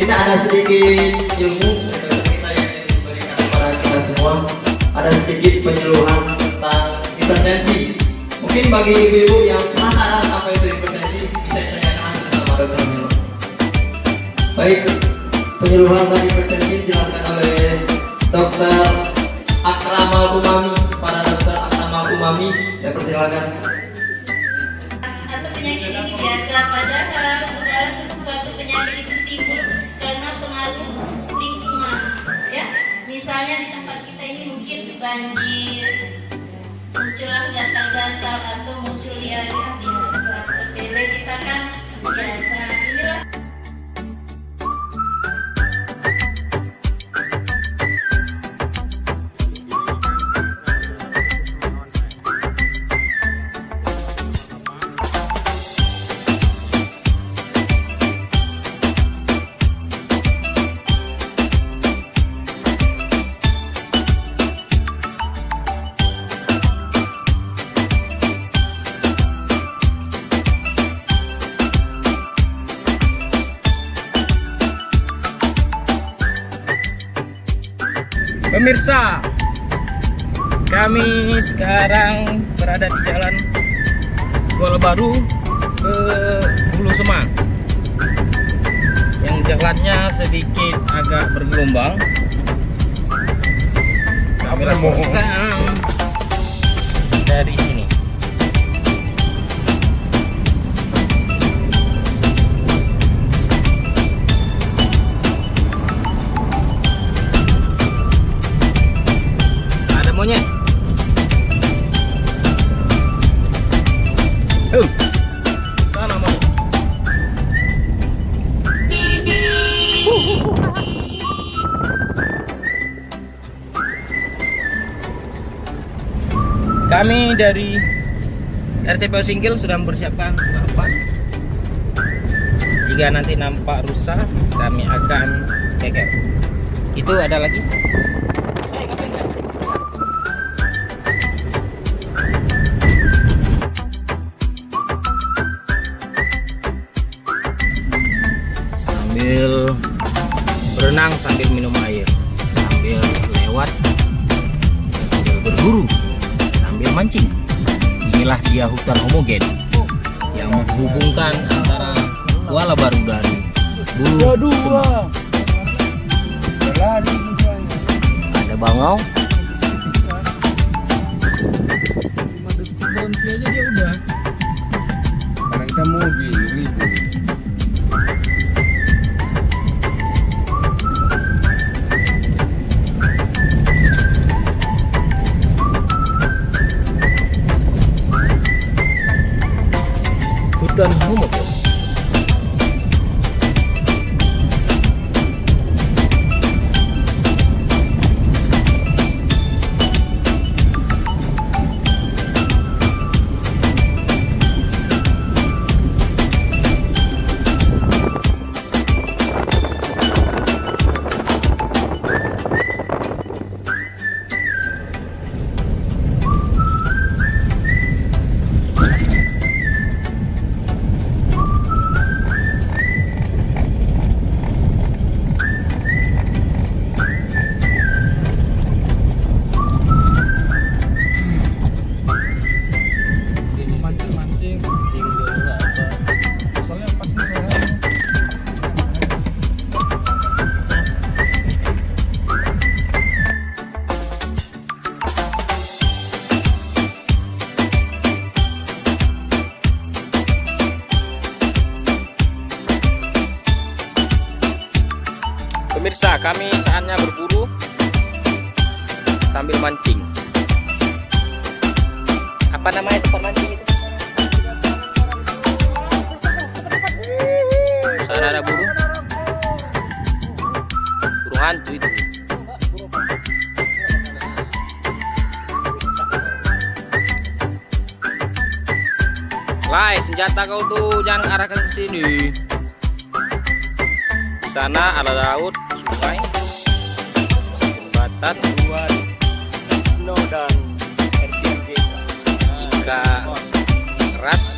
kita ada sedikit ilmu dari kita yang diberikan kepada kita semua. Ada sedikit penyuluhan tentang hipertensi. Mungkin bagi ibu-ibu yang penasaran apa itu hipertensi, bisa saya kenal bersama dokter Milo. Baik, penyuluhan tentang hipertensi dilakukan oleh Dokter Akramal Umami. Para dokter Akramal Umami, saya persilakan. Atau penyakit ini biasa, padahal segala suatu penyakit itu timbul karena pengaruh lingkungan, ya. Misalnya di tempat kita ini mungkin banjir, muncullah gatal-gatal atau muncul diare biasa. Sepele kita kan biasa. Inilah pemirsa, kami sekarang berada di jalan Kuala Baru ke Hulu Semak yang jalannya sedikit agak bergelombang. Kami lakukan dari sini. Monyet. Sana monyet. Kami dari RTPO Singkil sudah mempersiapkan apa? Jika nanti nampak rusak, kami akan keker. Itu ada lagi. Sambil berenang, sambil minum air, sambil lewat, sambil berburu, sambil mancing. Inilah dia hutan homogen yang menghubungkan antara Kuala Baru dan Hulu Semak. Ada bangau. Berhenti aja dia udah. Karena kita mobil ribut. Hutan homogen. Pemirsa, kami saatnya berburu sambil mancing. Apa namanya tempat mancing itu? Sana ada burung hantu itu. Lai, senjata kau tuh jangan arahkan ke sini. Di sana ada laut, sungai, jembatan, buat snow dan Airbnb. Ikan keras.